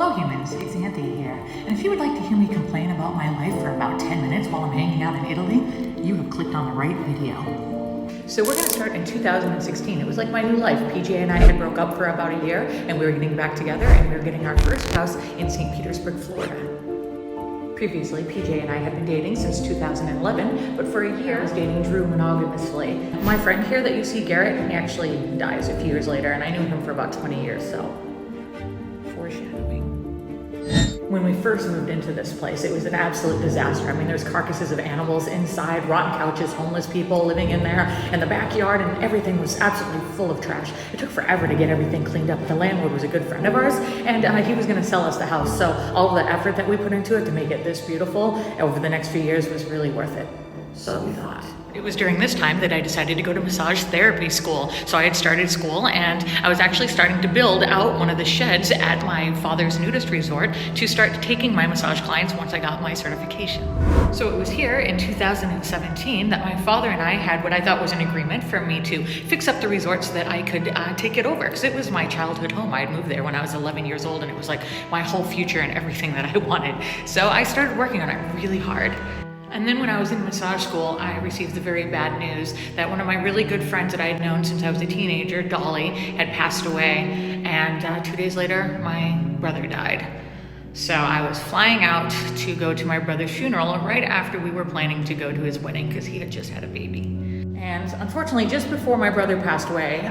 Hello humans, XZanthia here, and if you would like to hear me complain about my life for about 10 minutes while I'm hanging out in Italy, you have clicked on the right video. So we're going to start in 2016. It was like my new life. PJ and I had broke up for about a year, and we were getting back together, and we were getting our first house in St. Petersburg, Florida. Previously, PJ and I had been dating since 2011, but for a year I was dating Drew monogamously. My friend here that you see, Garrett, he actually dies a few years later, and I knew him for about 20 years, so foreshadowing. When we first moved into this place, it was an absolute disaster. I mean, there's carcasses of animals inside, rotten couches, homeless people living in there, and the backyard, and everything was absolutely full of trash. It took forever to get everything cleaned up. The landlord was a good friend of ours, and he was gonna sell us the house. So all of the effort that we put into it to make it this beautiful over the next few years was really worth it. So we thought. It was during this time that I decided to go to massage therapy school. So I had started school, and I was actually starting to build out one of the sheds at my father's nudist resort to start taking my massage clients once I got my certification. So it was here in 2017 that my father and I had what I thought was an agreement for me to fix up the resort so that I could take it over, because it was my childhood home. I had moved there when I was 11 years old, and it was like my whole future and everything that I wanted. So I started working on it really hard. And then when I was in massage school, I received the very bad news that one of my really good friends that I had known since I was a teenager, Dolly, had passed away. And 2 days later, my brother died. So I was flying out to go to my brother's funeral right after we were planning to go to his wedding, because he had just had a baby. And unfortunately, just before my brother passed away,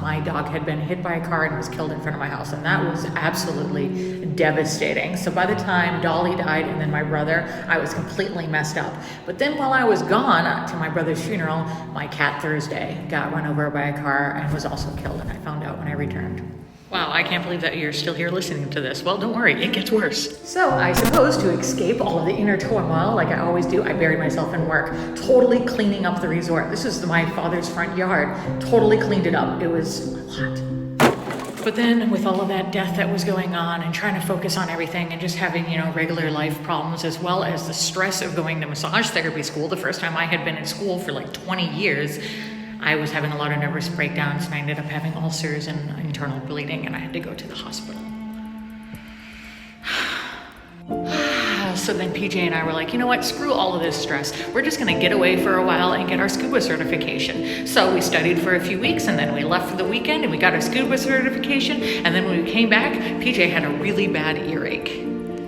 my dog had been hit by a car and was killed in front of my house, and that was absolutely devastating. So by the time Dolly died and then my brother, I was completely messed up. But then while I was gone to my brother's funeral, my cat Thursday got run over by a car and was also killed, and I found out when I returned. Wow, I can't believe that you're still here listening to this. Well, don't worry, it gets worse. So I suppose to escape all of the inner turmoil, like I always do, I buried myself in work, totally cleaning up the resort. This is my father's front yard, totally cleaned it up. It was a lot. But then with all of that death that was going on and trying to focus on everything and just having, regular life problems, as well as the stress of going to massage therapy school, the first time I had been in school for like 20 years, I was having a lot of nervous breakdowns, and I ended up having ulcers and internal bleeding, and I had to go to the hospital. So then PJ and I were like, you know what, screw all of this stress. We're just gonna get away for a while and get our scuba certification. So we studied for a few weeks, and then we left for the weekend and we got our scuba certification. And then when we came back, PJ had a really bad earache.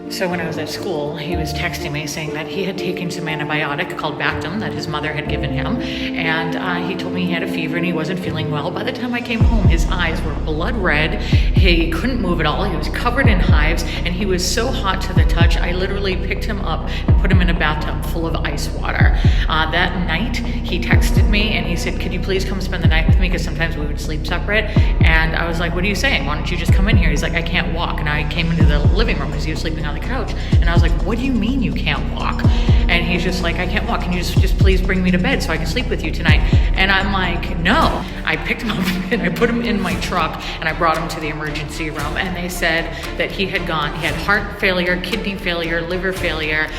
So when I was at school, he was texting me saying that he had taken some antibiotic called Bactam that his mother had given him, and he told me he had a fever and he wasn't feeling well. By the time I came home, his eyes were blood red, he couldn't move at all, he was covered in hives, and he was so hot to the touch, I literally picked him up and put him in a bathtub full of ice water. That night, he texted me and he said, could you please come spend the night with me, because sometimes we would sleep separate. And I was like, what are you saying? Why don't you just come in here? He's like, I can't walk. And I came into the living room because he was sleeping on the couch, and I was like, what do you mean you can't walk? And he's just like, I can't walk. Can you just please bring me to bed so I can sleep with you tonight? And I'm like, no. I picked him up and I put him in my truck and I brought him to the emergency room, and they said that he had heart failure, kidney failure, liver failure.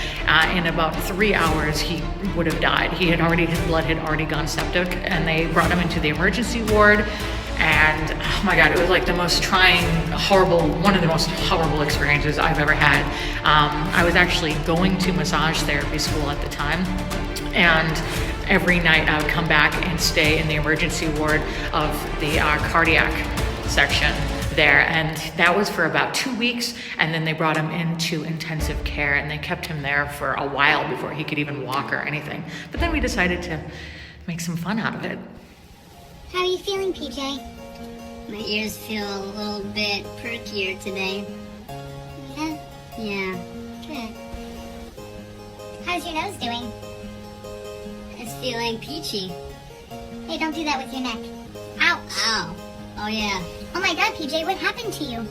In about 3 hours he would have died. His blood had already gone septic, and they brought him into the emergency ward. And oh my God, it was like the most trying, one of the most horrible experiences I've ever had. I was actually going to massage therapy school at the time, and every night I would come back and stay in the emergency ward of the cardiac section there, and that was for about 2 weeks, and then they brought him into intensive care, and they kept him there for a while before he could even walk or anything. But then we decided to make some fun out of it. How are you feeling, PJ? My ears feel a little bit perkier today. Yeah? Yeah. Good. How's your nose doing? It's feeling peachy. Hey, don't do that with your neck. Ow! Ow. Oh, yeah. Oh my God, PJ, what happened to you?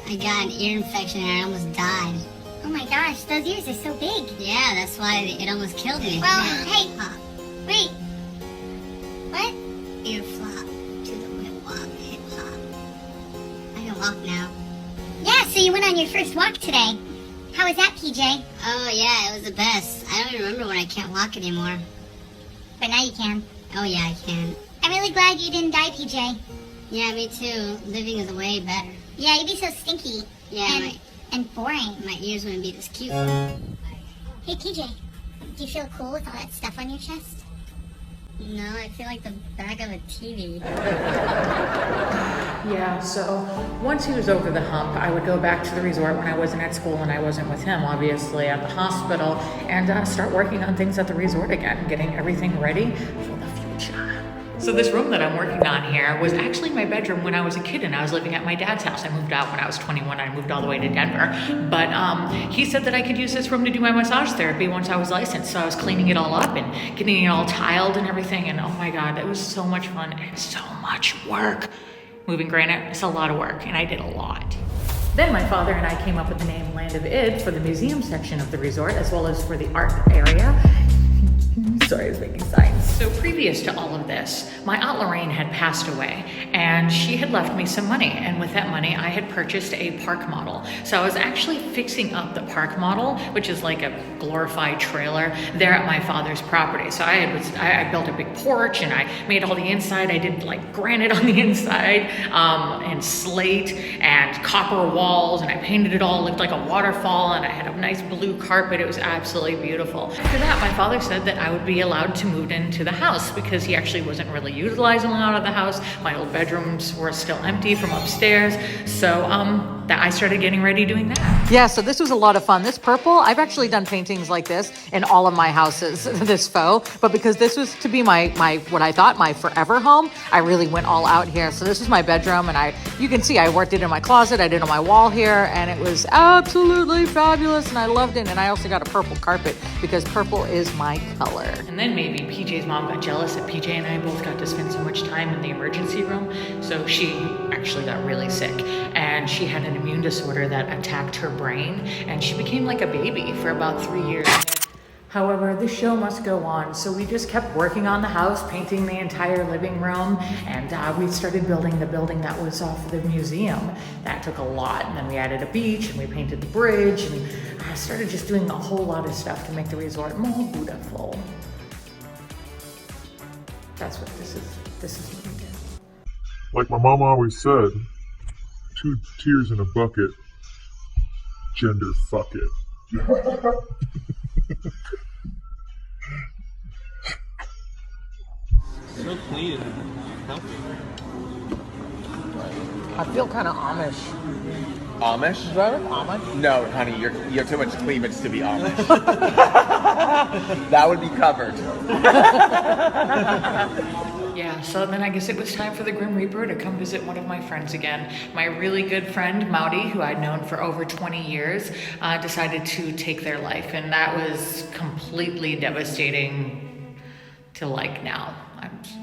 I got an ear infection and I almost died. Oh my gosh, those ears are so big. Yeah, that's why it almost killed me. Well, hey, wait. What? Ear flop to the hip hop. I can walk now. Yeah, so you went on your first walk today. How was that, PJ? Oh yeah, it was the best. I don't even remember when I can't walk anymore. But now you can. Oh yeah, I can. I'm really glad you didn't die, PJ. Yeah, me too. Living is way better. Yeah, you'd be so stinky. Yeah, and boring. My ears wouldn't be this cute. Hey, TJ, do you feel cool with all that stuff on your chest? No, I feel like the back of a TV. Yeah, so once he was over the hump, I would go back to the resort when I wasn't at school and I wasn't with him, obviously, at the hospital, and start working on things at the resort again, getting everything ready for the future. So this room that I'm working on here was actually my bedroom when I was a kid and I was living at my dad's house. I moved out when I was 21. I moved all the way to Denver. But he said that I could use this room to do my massage therapy once I was licensed. So I was cleaning it all up and getting it all tiled and everything. And oh my God, it was so much fun and so much work. Moving granite, it's a lot of work and I did a lot. Then my father and I came up with the name Land of Id for the museum section of the resort as well as for the art area. Sorry, I was making signs. So previous to all of this, my Aunt Lorraine had passed away and she had left me some money. And with that money, I had purchased a park model. So I was actually fixing up the park model, which is like a glorified trailer there at my father's property. So I built a big porch and I made all the inside. I did like granite on the inside and slate and copper walls and I painted it all. It looked like a waterfall and I had a nice blue carpet. It was absolutely beautiful. After that, my father said that I would be allowed to move into the house because he actually wasn't really utilizing a lot of the house. My old bedrooms were still empty from upstairs. So that I started getting ready doing that. Yeah, so this was a lot of fun. This purple, I've actually done paintings like this in all of my houses, this faux, but because this was to be my what I thought my forever home, I really went all out here. So this is my bedroom and you can see I worked it in my closet, I did on my wall here, and it was absolutely fabulous and I loved it. And I also got a purple carpet because purple is my color. And then maybe PJ's mom got jealous that PJ and I both got to spend so much time in the emergency room. So she actually got really sick and she had an immune disorder that attacked her brain and she became like a baby for about 3 years. However, the show must go on, so we just kept working on the house, painting the entire living room, and we started building the building that was for the museum. That took a lot, and then we added a beach, and we painted the bridge, and I started just doing a whole lot of stuff to make the resort more beautiful. That's what this is. This is what we did. Like my mom always said, 2 tears in a bucket, gender fuck it. So clean and healthy. I feel kind of Amish. Amish? Is that Amish? No, honey, you have too much cleavage to be Amish. That would be covered. Yeah, so then I guess it was time for the Grim Reaper to come visit one of my friends again. My really good friend, Maudy, who I'd known for over 20 years, decided to take their life. And that was completely devastating to like now.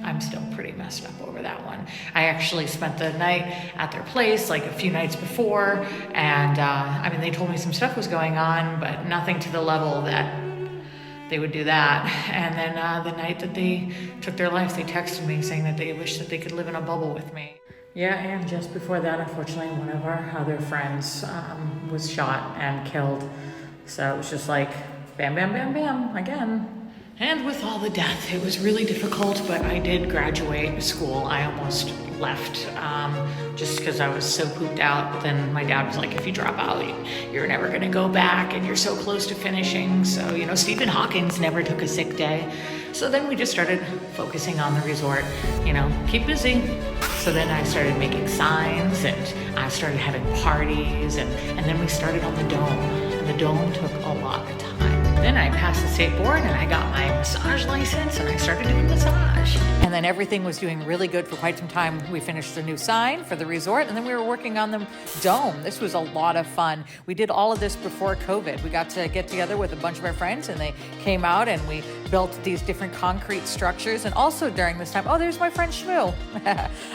I'm still pretty messed up over that one. I actually spent the night at their place like a few nights before. And I mean, they told me some stuff was going on, but nothing to the level that they would do that. And then the night that they took their life, they texted me saying that they wished that they could live in a bubble with me. Yeah, and just before that, unfortunately, one of our other friends was shot and killed. So it was just like, bam, bam, bam, bam, again. And with all the death, it was really difficult, but I did graduate school. I almost left just because I was so pooped out. But then my dad was like, if you drop out, you're never gonna go back and you're so close to finishing. So, you know, Stephen Hawkins never took a sick day. So then we just started focusing on the resort, you know, keep busy. So then I started making signs and I started having parties and then we started on the dome. And the dome took a lot of time. Then I passed the state board and I got my massage license and I started doing massage. And then everything was doing really good for quite some time. We finished the new sign for the resort and then we were working on the dome. This was a lot of fun. We did all of this before COVID. We got to get together with a bunch of our friends and they came out and we built these different concrete structures. And also during this time, oh, there's my friend Shmoo.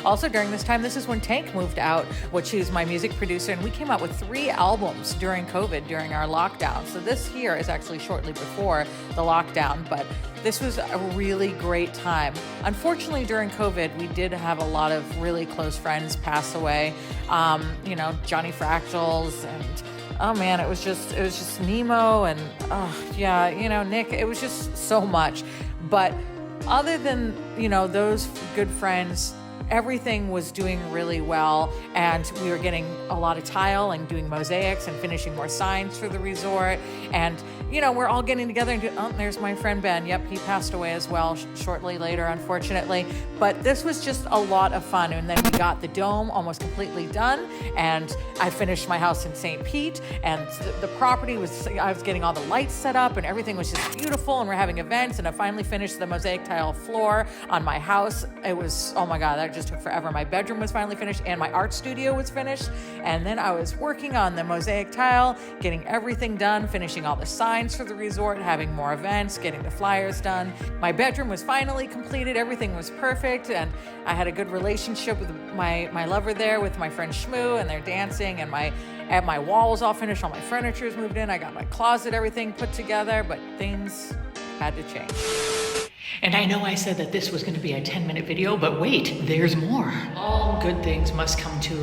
Also during this time, this is when Tank moved out, which is my music producer. And we came out with 3 albums during COVID, during our lockdown. So this here is actually shortly before the lockdown, but this was a really great time. Unfortunately, during COVID, we did have a lot of really close friends pass away. You know, Johnny Fractals and oh man, it was just Nemo and yeah, you know, Nick, it was just so much. But other than, you know, those good friends everything was doing really well, and we were getting a lot of tile and doing mosaics and finishing more signs for the resort. And, you know, we're all getting together and oh, there's my friend Ben. Yep, he passed away as well shortly later, unfortunately. But this was just a lot of fun. And then we got the dome almost completely done, and I finished my house in St. Pete, and the property was, I was getting all the lights set up and everything was just beautiful, and we're having events, and I finally finished the mosaic tile floor on my house. It was, oh my God, that just took forever. My bedroom was finally finished and my art studio was finished. And then I was working on the mosaic tile, getting everything done, finishing all the signs for the resort, having more events, getting the flyers done. My bedroom was finally completed. Everything was perfect. And I had a good relationship with my lover there, with my friend Shmoo, and they're dancing, and my wall was all finished, all my furniture is moved in, I got my closet, everything put together, but things had to change. And I know I said that this was going to be a 10-minute video, but wait, there's more. All good things must come to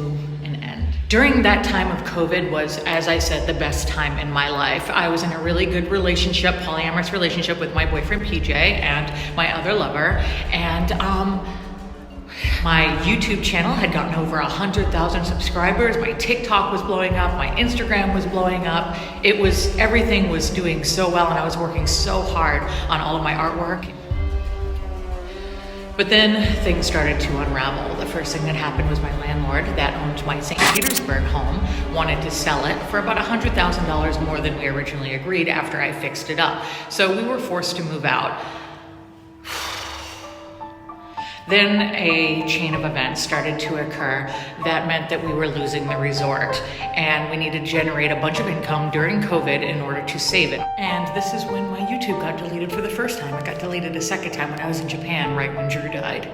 an end. During that time of COVID was, as I said, the best time in my life. I was in a really good relationship, polyamorous relationship with my boyfriend PJ and my other lover, and my YouTube channel had gotten over 100,000 subscribers. My TikTok was blowing up. My Instagram was blowing up. Everything was doing so well, and I was working so hard on all of my artwork. But then things started to unravel. The first thing that happened was my landlord that owned my St. Petersburg home wanted to sell it for about $100,000 more than we originally agreed after I fixed it up. So we were forced to move out. Then a chain of events started to occur that meant that we were losing the resort, and we needed to generate a bunch of income during COVID in order to save it. And this is when my YouTube got deleted for the first time. It got deleted a second time when I was in Japan, right when Drew died.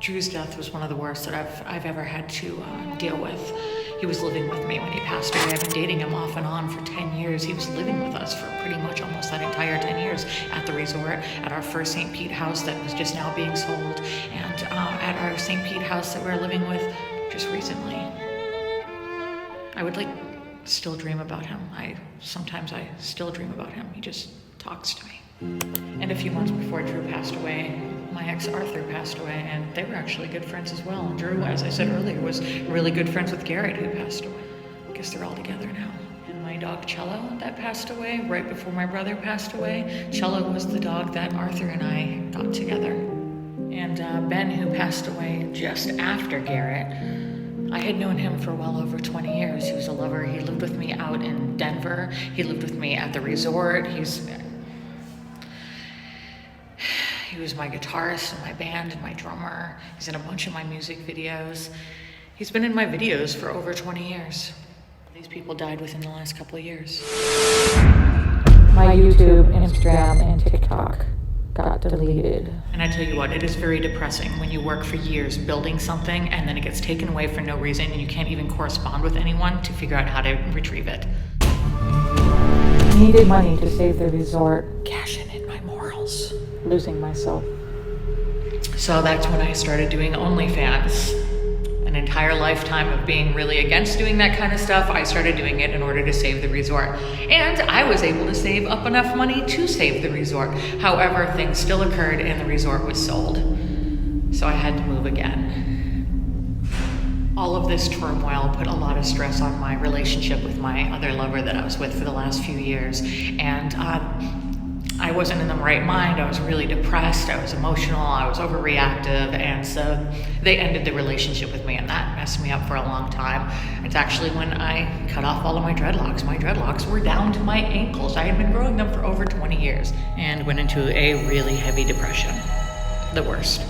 Drew's death was one of the worst that I've ever had to deal with. He was living with me when he passed away. I've been dating him off and on for 10 years. He was living with us for pretty much almost that entire 10 years at the resort, at our first St. Pete house that was just now being sold, and at our St. Pete house that we're living with just recently. I would still dream about him. Sometimes I still dream about him. He just talks to me. And a few months before Drew passed away, my ex Arthur passed away, and they were actually good friends as well. And Drew, as I said earlier, was really good friends with Garrett, who passed away. I guess they're all together now. And my dog Cello that passed away right before my brother passed away. Cello was the dog that Arthur and I got together. And Ben, who passed away just after Garrett, I had known him for well over 20 years. He was a lover. He lived with me out in Denver. He lived with me at the resort. He was my guitarist in my band and my drummer. He's in a bunch of my music videos. He's been in my videos for over 20 years. These people died within the last couple of years. My YouTube, Instagram, and TikTok got deleted. And I tell you what, it is very depressing when you work for years building something and then it gets taken away for no reason and you can't even correspond with anyone to figure out how to retrieve it. I needed money to save the resort, cashing in my morals, losing myself. So that's when I started doing OnlyFans. An entire lifetime of being really against doing that kind of stuff, I started doing it in order to save the resort. And I was able to save up enough money to save the resort. However, things still occurred and the resort was sold. So I had to move again. All of this turmoil put a lot of stress on my relationship with my other lover that I was with for the last few years. And I wasn't in the right mind. I was really depressed. I was emotional. I was overreactive. And so they ended the relationship with me, and that messed me up for a long time. It's actually when I cut off all of my dreadlocks. My dreadlocks were down to my ankles. I had been growing them for over 20 years and went into a really heavy depression. The worst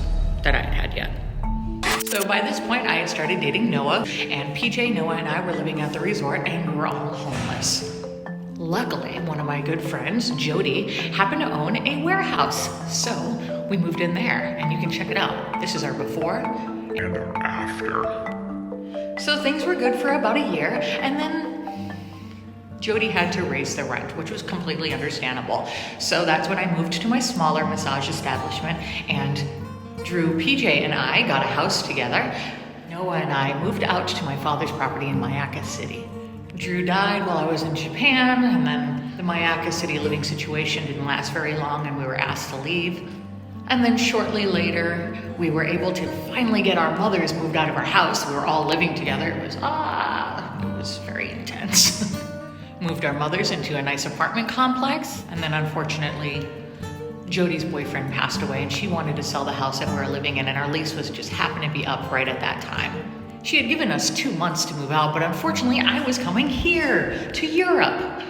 that I had had yet. So by this point, I had started dating Noah, and PJ, Noah, and I were living at the resort, and we were all homeless. Luckily, one of my good friends, Jody, happened to own a warehouse. So we moved in there, and you can check it out. This is our before And our after. So things were good for about a year, and then Jody had to raise the rent, which was completely understandable. So that's when I moved to my smaller massage establishment, and Drew, PJ, and I got a house together. Noah and I moved out to my father's property in Mayaka City. Drew died while I was in Japan, and then the Mayaka City living situation didn't last very long, and we were asked to leave. And then shortly later, we were able to finally get our mothers moved out of our house. We were all living together. It was very intense. Moved our mothers into a nice apartment complex, and then unfortunately, Jody's boyfriend passed away and she wanted to sell the house that we were living in, and our lease was just happened to be up right at that time. She had given us 2 months to move out, but unfortunately I was coming here to Europe.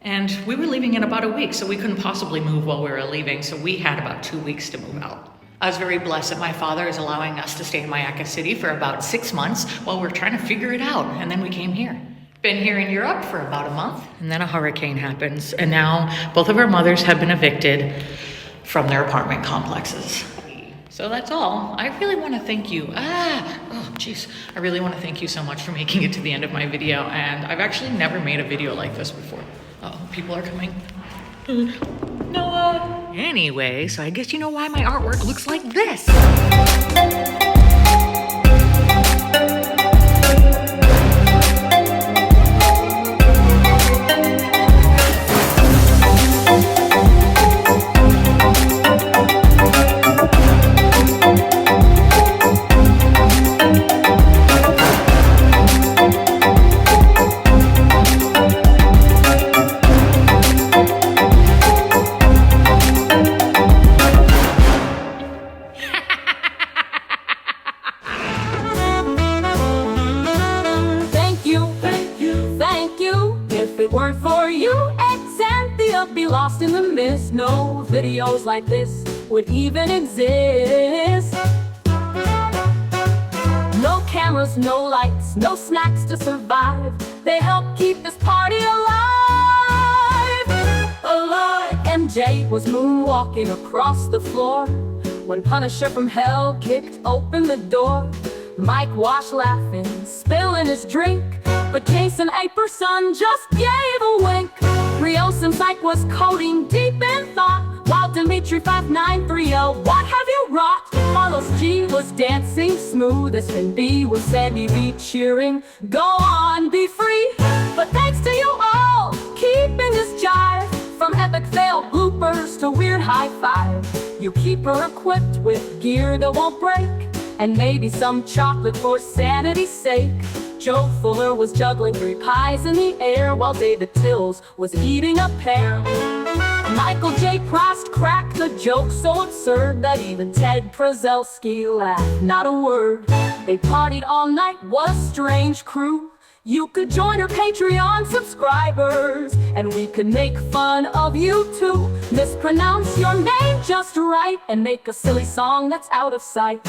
And we were leaving in about a week, so we couldn't possibly move while we were leaving, so we had about 2 weeks to move out. I was very blessed that my father is allowing us to stay in Mayaka City for about 6 months while we're trying to figure it out, and then we came here. Been here in Europe for about a month, and then a hurricane happens, and now both of our mothers have been evicted from their apartment complexes. So that's all. I really want to thank you. I really want to thank you so much for making it to the end of my video, and I've actually never made a video like this before. Oh, people are coming. Noah! Anyway, so I guess you know why my artwork looks like this. If it weren't for you, XZanthia be lost in the mist. No videos like this would even exist. No cameras, no lights, no snacks to survive. They help keep this party alive. MJ was moonwalking across the floor when Punisher from hell kicked open the door. Mike washed laughing, spilling his drink, but Jason Aperson just gave a wink. Rios and Psych was coding deep in thought, while Dimitri 5930, what have you wrought? Carlos G was dancing smooth as can be, with Sandy B cheering, go on, be free. But thanks to you all, keeping this jive, from epic fail bloopers to weird high five, you keep her equipped with gear that won't break, and maybe some chocolate for sanity's sake. Joe Fuller was juggling 3 pies in the air, while David Tills was eating a pear. Michael J. Prost cracked a joke so absurd that even Ted Przelski laughed not a word. They partied all night, what a strange crew. You could join our Patreon subscribers, and we could make fun of you too. Mispronounce your name just right, and make a silly song that's out of sight.